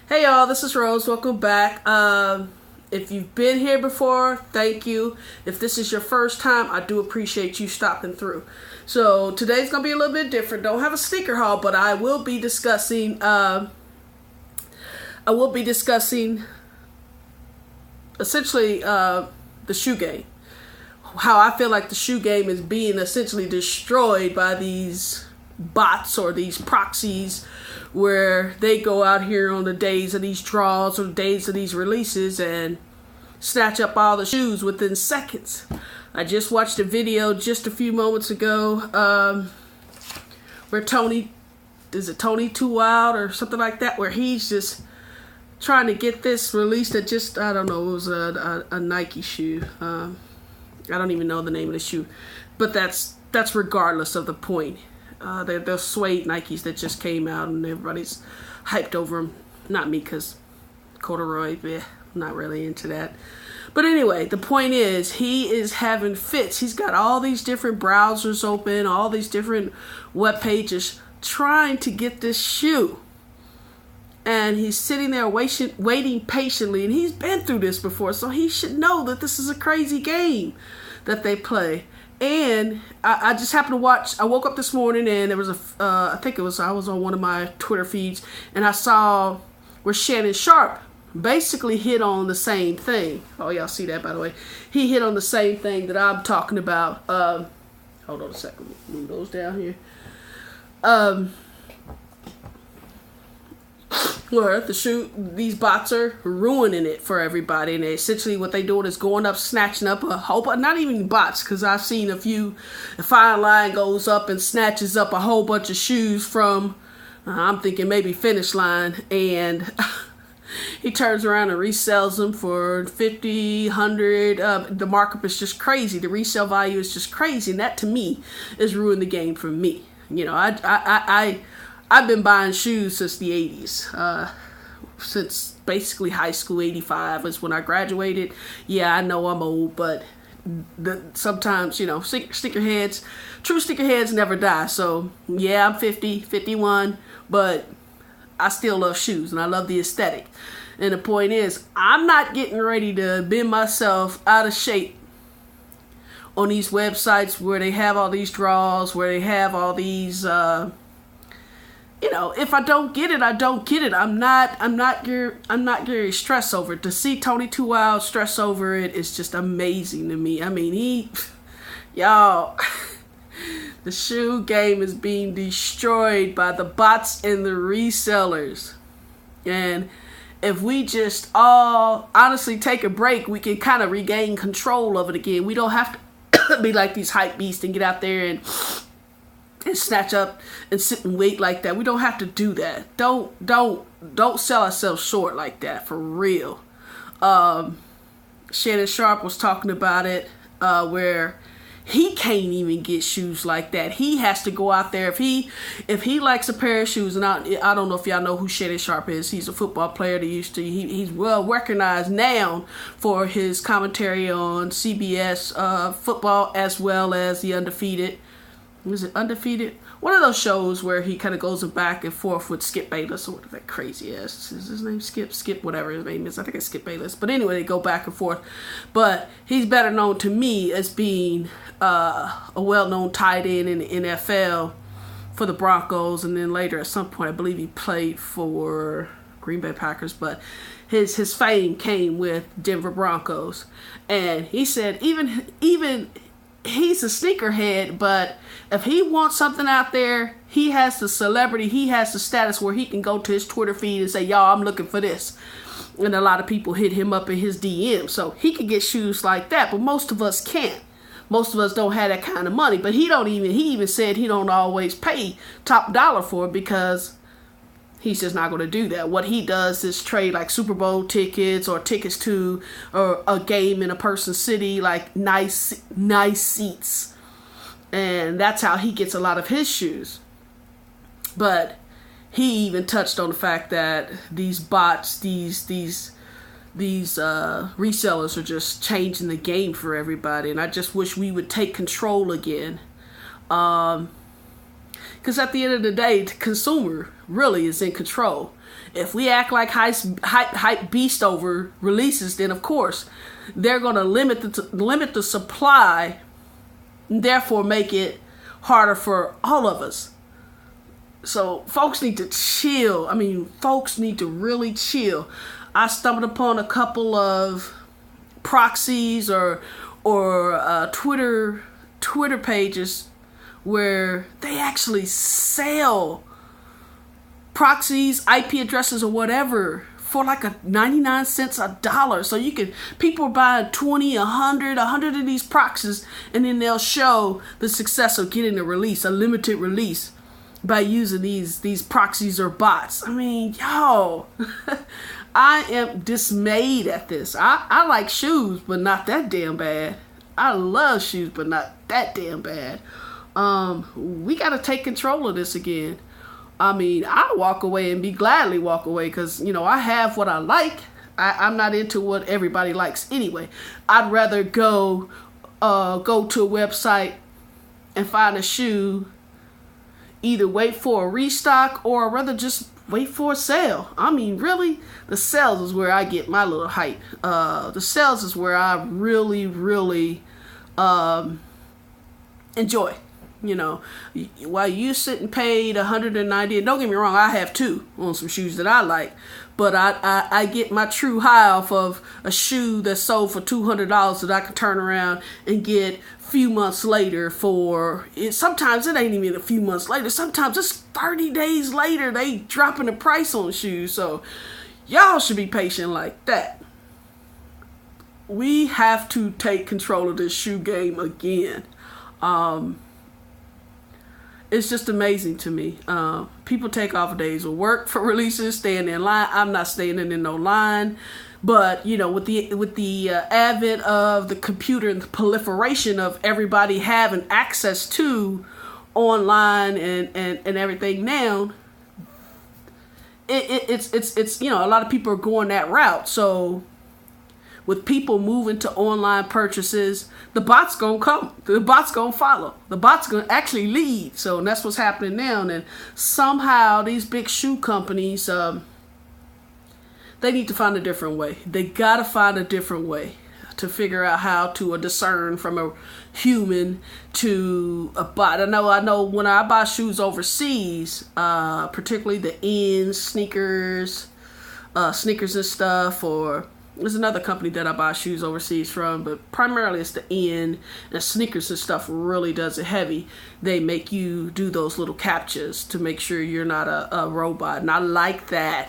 Hey y'all, this is Rose. Welcome back. If you've been here before, thank you. If this is your first time, I do appreciate you stopping through. So today's gonna be a little bit different. Don't have a sneaker haul, but I will be discussing. Essentially the shoe game. How I feel like the shoe game is being essentially destroyed by these bots or these proxies, where they go out here on the days of these draws or the days of these releases and snatch up all the shoes within seconds. I just watched a video just a few moments ago where Tony Too Wild or something like that, where he's just trying to get this released that just, I don't know, it was a Nike shoe. I don't even know the name of the shoe, but that's regardless of the point. They're suede Nikes that just came out and everybody's hyped over them. Not me, because corduroy, I'm not really into that. But anyway, the point is, he is having fits. He's got all these different browsers open, all these different web pages, trying to get this shoe. And he's sitting there waiting patiently, and he's been through this before, so he should know that this is a crazy game that they play. And I just happened to watch. I woke up this morning and there was I was on one of my Twitter feeds, and I saw where Shannon Sharp basically hit on the same thing. Oh, y'all see that, by the way. He hit on the same thing that I'm talking about. Hold on a second. Move those down here. Where these bots are ruining it for everybody, and essentially what they doing is going up, snatching up a whole bunch, not even bots, because I've seen a few. The fine line goes up and snatches up a whole bunch of shoes from, I'm thinking maybe Finish Line, and he turns around and resells them for 50, 100. The markup is just crazy. The resale value is just crazy, and that to me is ruining the game for me. You know, I've been buying shoes since the 80s, since basically high school. 85 was when I graduated. Yeah, I know I'm old, but sometimes, you know, true sneakerheads never die. So yeah, I'm 50, 51, but I still love shoes and I love the aesthetic. And the point is, I'm not getting ready to bend myself out of shape on these websites where they have all these draws, where they have all these, you know, if I don't get it, I don't get it. I'm not very stressed over it. To see Tony Too Wild stress over it is just amazing to me. I mean, y'all, the shoe game is being destroyed by the bots and the resellers. And if we just all honestly take a break, we can kind of regain control of it again. We don't have to be like these Hypebeasts and get out there and snatch up and sit and wait like that. We don't have to do that. Don't sell ourselves short like that, for real. Shannon Sharp was talking about it, where he can't even get shoes like that. He has to go out there. If he likes a pair of shoes, and I don't know if y'all know who Shannon Sharp is. He's a football player that he's well recognized now for his commentary on CBS football, as well as the Undefeated. Was it Undefeated? One of those shows where he kind of goes back and forth with Skip Bayless, or whatever that crazy ass. Is his name Skip, whatever his name is. I think it's Skip Bayless. But anyway, they go back and forth. But he's better known to me as being a well-known tight end in the NFL for the Broncos. And then later, at some point, I believe he played for Green Bay Packers. But his fame came with Denver Broncos. And he said even he's a sneakerhead, but if he wants something out there, he has the celebrity, he has the status where he can go to his Twitter feed and say, y'all, I'm looking for this. And a lot of people hit him up in his DM. So he can get shoes like that, but most of us can't. Most of us don't have that kind of money. But he even said he don't always pay top dollar for it, because he's just not going to do that. What he does is trade like Super Bowl tickets or tickets to or a game in a person's city, like nice seats. And that's how he gets a lot of his shoes. But he even touched on the fact that these bots, these resellers are just changing the game for everybody. And I just wish we would take control again. Because at the end of the day, the consumer really is in control. If we act like hype beast over releases, then of course they're going to limit the supply, and therefore make it harder for all of us. So folks need to chill. I mean, folks need to really chill. I stumbled upon a couple of Proxies or Twitter pages where they actually sell Proxies, IP addresses, or whatever for like 99 cents a dollar. So people are buying 20, 100 of these Proxies, and then they'll show the success of getting a limited release by using these Proxies or bots. I mean, yo, I am dismayed at this. I like shoes, but not that damn bad. I love shoes, but not that damn bad. We got to take control of this again. I mean, I walk away and gladly walk away because, I have what I like. I'm not into what everybody likes anyway. I'd rather go to a website and find a shoe, either wait for a restock or rather just wait for a sale. I mean, really, the sales is where I get my little hype. The sales is where I really, really enjoy. While you sit and paid $190, and don't get me wrong, I have two on some shoes that I like, but I get my true high off of a shoe that's sold for $200 that I can turn around and get a few months later for it. Sometimes it ain't even a few months later. Sometimes it's 30 days later they dropping the price on shoes. So y'all should be patient like that. We have to take control of this shoe game again. It's just amazing to me. People take off days of work for releases, staying in line. I'm not staying in no line. But, with the advent of the computer and the proliferation of everybody having access to online and everything now, it's a lot of people are going that route. So with people moving to online purchases, the bot's gonna come. The bot's gonna follow. The bot's gonna actually lead. So that's what's happening now. And somehow these big shoe companies, they need to find a different way. They gotta find a different way to figure out how to discern from a human to a bot. I know when I buy shoes overseas, particularly the sneakers and stuff, or there's another company that I buy shoes overseas from, but primarily it's the and sneakers and stuff really does it heavy. They make you do those little captchas to make sure you're not a robot, and I like that.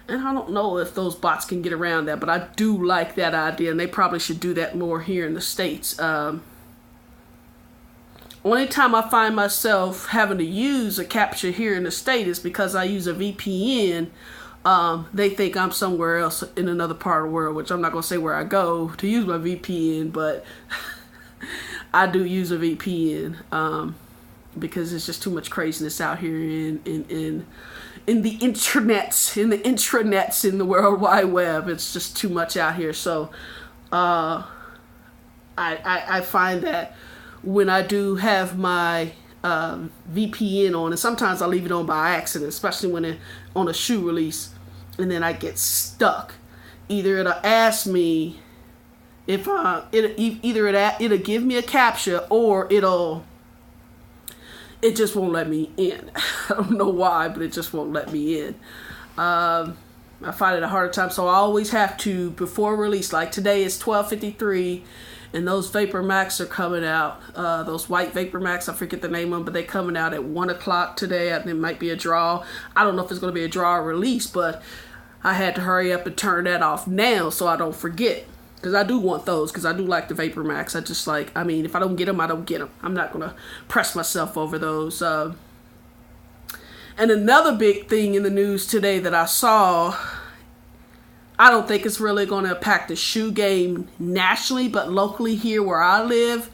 And I don't know if those bots can get around that, but I do like that idea, and they probably should do that more here in the States. Only time I find myself having to use a captcha here in the States is because I use a VPN. They think I'm somewhere else in another part of the world, which I'm not going to say where I go to use my VPN, but I do use a VPN because it's just too much craziness out here in the intranets, in the World Wide Web. It's just too much out here. So I find that when I do have my VPN on, and sometimes I leave it on by accident, especially when on a shoe release, and then I get stuck. Either it'll ask me if it'll give me a captcha, or it just won't let me in. I don't know why, but it just won't let me in. I find it a harder time, so I always have to, before release, like today is 12:53, and those Vapor Max are coming out. Those white Vapor Max, I forget the name of them, but they're coming out at 1 o'clock today. I think it might be a draw. I don't know if it's going to be a draw or release, but I had to hurry up and turn that off now so I don't forget. Because I do want those, because I do like the Vapor Max. If I don't get them, I don't get them. I'm not going to press myself over those. And another big thing in the news today that I saw, I don't think it's really going to impact the shoe game nationally, but locally here where I live,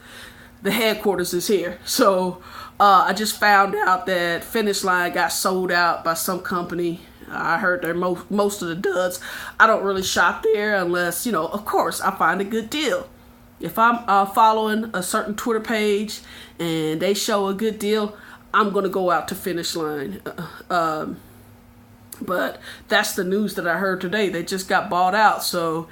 the headquarters is here. So I just found out that Finish Line got sold out by some company. I heard they're most of the duds. I don't really shop there unless, of course, I find a good deal. If I'm following a certain Twitter page and they show a good deal, I'm going to go out to Finish Line. But that's the news that I heard today. They just got bought out, so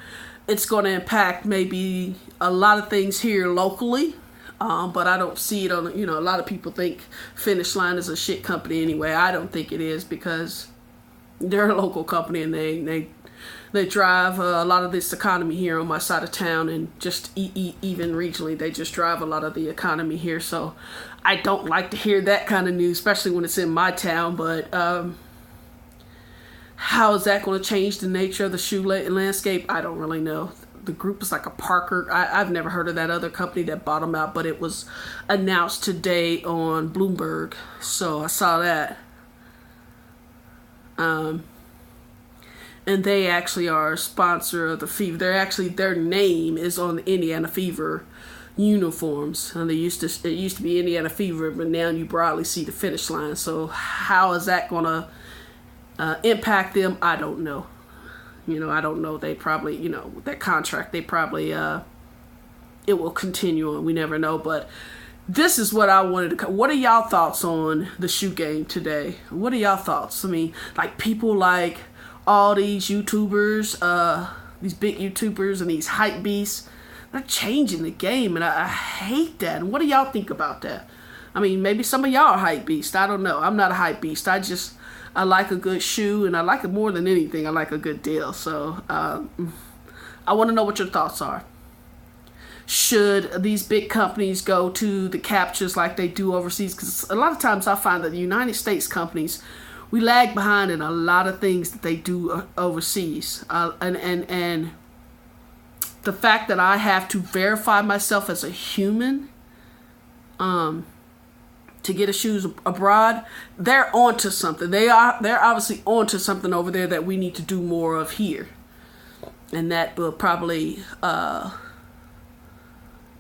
it's going to impact maybe a lot of things here locally. But I don't see it on, a lot of people think Finish Line is a shit company anyway. I don't think it is, because they're a local company and they drive a lot of this economy here on my side of town, and just even regionally, they just drive a lot of the economy here. So I don't like to hear that kind of news, especially when it's in my town. But how is that going to change the nature of the shoe landscape? I don't really know. The group is like a Parker. I've never heard of that other company that bought them out, but it was announced today on Bloomberg, so I saw that. And they actually are a sponsor of the Fever. Their name is on the Indiana Fever uniforms, and it used to be Indiana Fever, but now you broadly see the Finish Line. So how is that going to impact them? I don't know. I don't know. They probably, that contract, they probably, it will continue on. We never know. But this is what I wanted to, what are y'all thoughts on the shoe game today? What are y'all thoughts? I mean, like, people like all these YouTubers, these big YouTubers and these hype beasts, they're changing the game, and I hate that. And what do y'all think about that? I mean, maybe some of y'all are hype beasts. I don't know. I'm not a hype beast. I like a good shoe, and I like it more than anything. I like a good deal. So I want to know what your thoughts are. Should these big companies go to the captures like they do overseas? Because a lot of times I find that the United States companies, we lag behind in a lot of things that they do overseas. And the fact that I have to verify myself as a human to get a shoes abroad, they're onto something. They're obviously onto something over there that we need to do more of here, and that will probably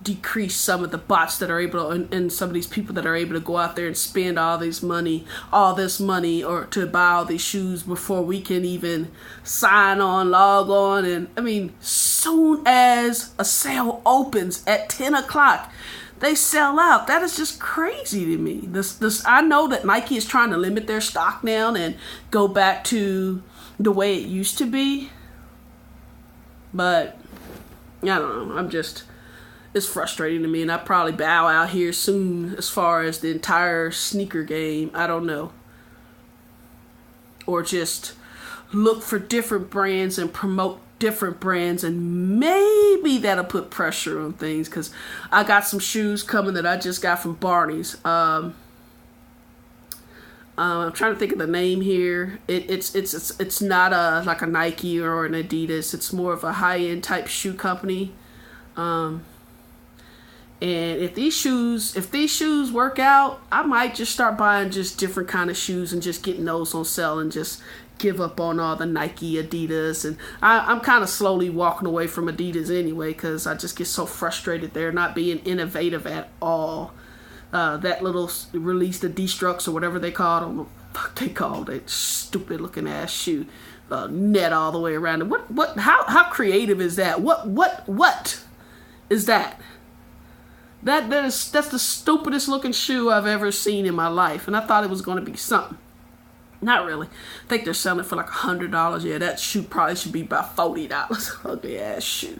decrease some of the bots that are able to, and some of these people that are able to go out there and spend all this money, or to buy all these shoes before we can even sign on, log on. And I mean, soon as a sale opens at 10 o'clock, they sell out. That is just crazy to me. This I know that Nike is trying to limit their stock down and go back to the way it used to be. But I don't know. It's frustrating to me, and I probably bow out here soon as far as the entire sneaker game. I don't know. Or just look for different brands and promote different brands, and maybe that'll put pressure on things, because I got some shoes coming that I just got from Barney's. I'm trying to think of the name here. It's not like a Nike or an Adidas. It's more of a high-end type shoe company. And if these shoes work out, I might just start buying just different kind of shoes and just getting those on sale, and just give up on all the Nike, Adidas. And I'm kind of slowly walking away from Adidas anyway, because I just get so frustrated they're not being innovative at all. That little release, the Destructs or whatever they called, I don't know what the fuck they called that stupid looking ass shoe, net all the way around it. How creative is that? What is that? That's the stupidest looking shoe I've ever seen in my life, and I thought it was going to be something. Not really. I think they're selling it for like $100. Yeah, that shoe probably should be about $40. Ugly ass shoe.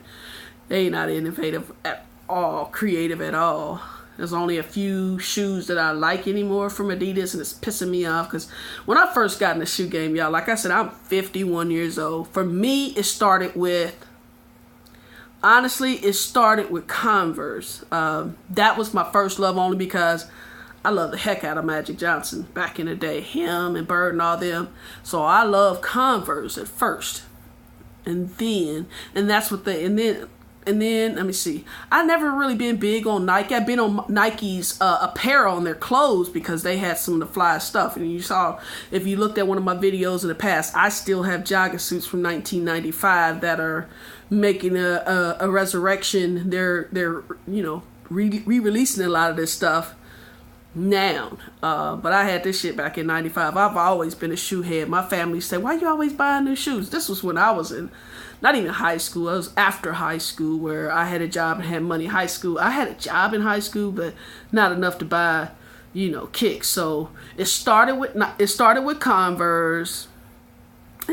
They ain't not innovative at all, creative at all. There's only a few shoes that I like anymore from Adidas, and it's pissing me off, because when I first got in the shoe game, y'all, like I said, I'm 51 years old. For me, it started with Converse. That was my first love, only because I love the heck out of Magic Johnson back in the day. Him and Bird and all them. So I love Converse at first. And then let me see. I never really been big on Nike. I've been on Nike's apparel and their clothes, because they had some of the fly stuff. And you saw, if you looked at one of my videos in the past, I still have jogging suits from 1995 that are making a resurrection. They're re-releasing a lot of this stuff now. But I had this shit back in 95. I've always been a shoe head. My family said, why you always buying new shoes? This was when I was in, not even high school. I was after high school, where I had a job and had money. High school, I had a job in high school, but not enough to buy, kicks. So it started with Converse.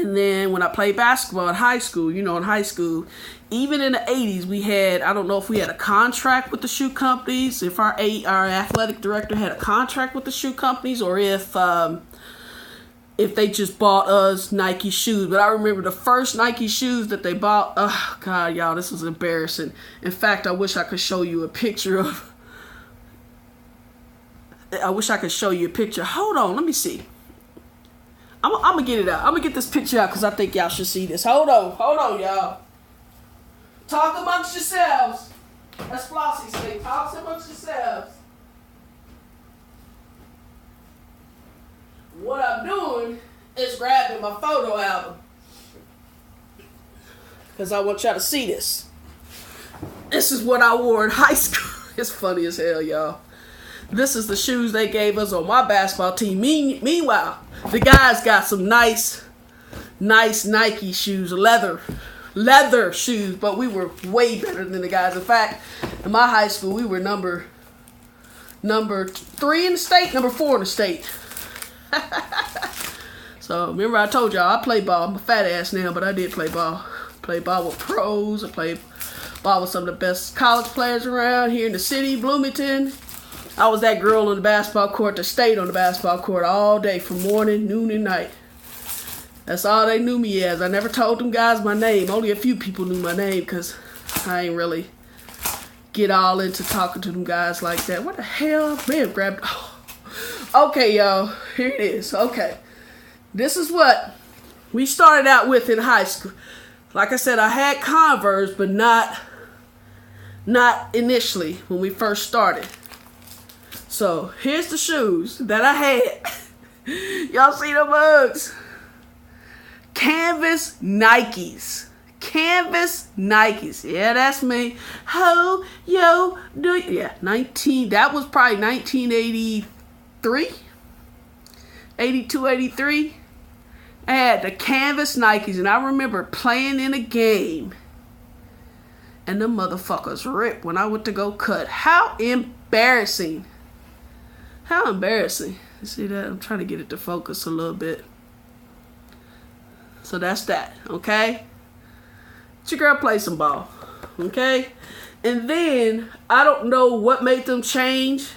And then when I played basketball in high school, in high school, even in the 80s, we had, I don't know if we had a contract with the shoe companies, if our athletic director had a contract with the shoe companies, or if they just bought us Nike shoes. But I remember the first Nike shoes that they bought. Oh, God, y'all, this was embarrassing. In fact, I wish I could show you a picture. Hold on, let me see. I'm going to get it out. I'm going to get this picture out because I think y'all should see this. Hold on, y'all. Talk amongst yourselves. That's Flossie say. Talk amongst yourselves. What I'm doing is grabbing my photo album because I want y'all to see this. This is what I wore in high school. It's funny as hell, y'all. This is the shoes they gave us on my basketball team. Meanwhile, the guys got some nice Nike shoes, leather shoes, but we were way better than the guys. In fact, in my high school, we were number 3 in the state, number 4 in the state. So remember I told y'all I play ball. I'm a fat ass now, but I did play ball. Played ball with pros. I played ball with some of the best college players around here in the city, Bloomington. I was that girl on the basketball court that stayed on the basketball court all day from morning, noon, and night. That's all they knew me as. I never told them guys my name. Only a few people knew my name because I ain't really get all into talking to them guys like that. What the hell? Man, grabbed... Oh. Okay, y'all. Here it is. Okay. This is what we started out with in high school. Like I said, I had Converse, but not initially when we first started. So, here's the shoes that I had. Y'all see the mugs? Canvas Nikes. Yeah, that's me. Ho, yo, do you? Yeah, that was probably 1983. 82, 83. I had the canvas Nikes, and I remember playing in a game, and the motherfuckers ripped when I went to go cut. How embarrassing. How embarrassing. You see that? I'm trying to get it to focus a little bit. So that's that, okay? Let your girl play some ball, okay? And then, I don't know what made them change.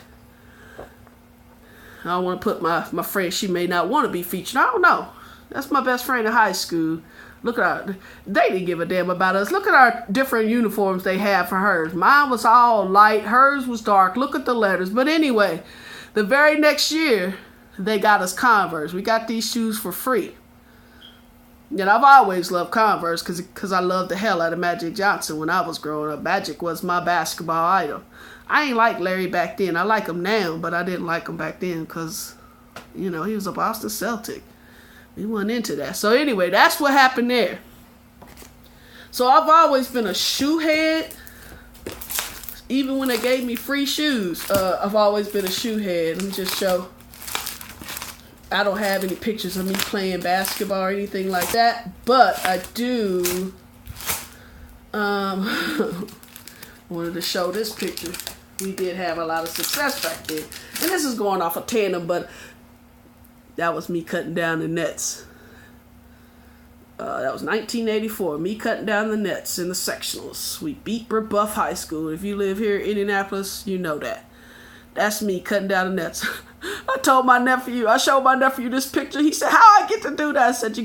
I don't want to put my friend, she may not want to be featured. I don't know. That's my best friend in high school. Look at our, they didn't give a damn about us. Look at our different uniforms they had for hers. Mine was all light. Hers was dark. Look at the letters. But anyway, the very next year, they got us Converse. We got these shoes for free. And I've always loved Converse because I loved the hell out of Magic Johnson when I was growing up. Magic was my basketball idol. I ain't like Larry back then. I like him now, but I didn't like him back then because, he was a Boston Celtic. We wasn't into that. So anyway, that's what happened there. So I've always been a shoe head. Even when they gave me free shoes, I've always been a shoe head. Let me just show. I don't have any pictures of me playing basketball or anything like that, but I do. Wanted to show this picture. We did have a lot of success back then, and this is going off a tandem, but that was me cutting down the nets. That was 1984. Me cutting down the nets in the sectionals. We beat Rebuff High School. If you live here in Indianapolis, you know that. That's me cutting down the nets. I showed my nephew this picture. He said, how I get to do that? I said,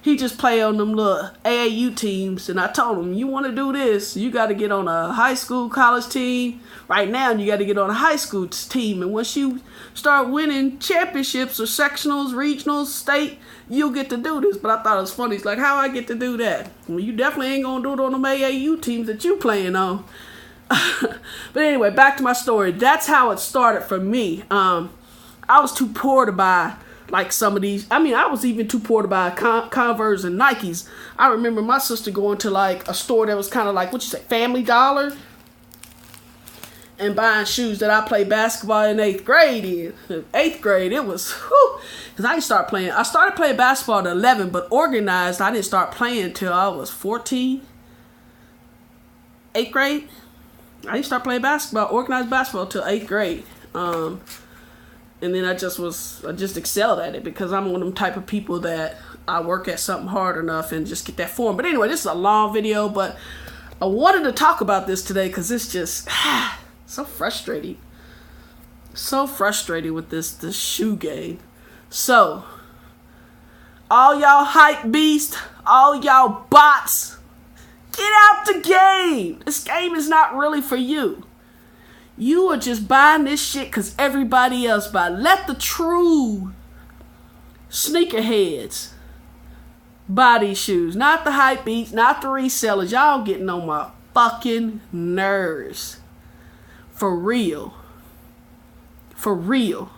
he just play on them little AAU teams. And I told him, you want to do this, you got to get on a high school, college team. Right now, you got to get on a high school team. And once you start winning championships or sectionals, regionals, state, you'll get to do this. But I thought it was funny. It's like, how I get to do that? Well, you definitely ain't going to do it on them AAU teams that you playing on. But anyway, back to my story. That's how it started for me. I was too poor to buy like some of these. I was even too poor to buy Converse and Nikes. I remember my sister going to like a store that was kind of like, Family Dollar, and buying shoes that I played basketball in 8th grade in. 8th grade, it was, because I started playing basketball at 11, but organized, I didn't start playing until I was 14. 8th grade. I didn't start playing organized basketball till 8th grade. And then I just excelled at it because I'm one of them type of people that I work at something hard enough and just get that form. But anyway, this is a long video, but I wanted to talk about this today because it's just so frustrating. So frustrating with this shoe game. So, all y'all hype beasts, all y'all bots, get out the game. This game is not really for you. You are just buying this shit because everybody else buy. Let the true sneakerheads buy these shoes. Not the hype beats, not the resellers. Y'all getting on my fucking nerves. For real. For real.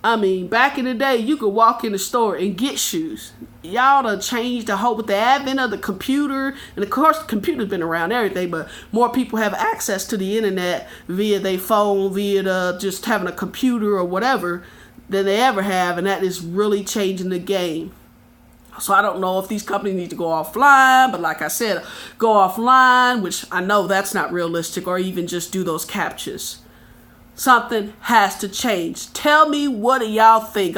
I mean, back in the day, you could walk in the store and get shoes. Y'all done changed the whole, with the advent of the computer, and of course the computer's been around everything, but more people have access to the internet via their phone, via just having a computer or whatever than they ever have, and that is really changing the game. So I don't know if these companies need to go offline, but like I said, go offline, which I know that's not realistic, or even just do those captures. Something has to change. Tell me what do y'all think.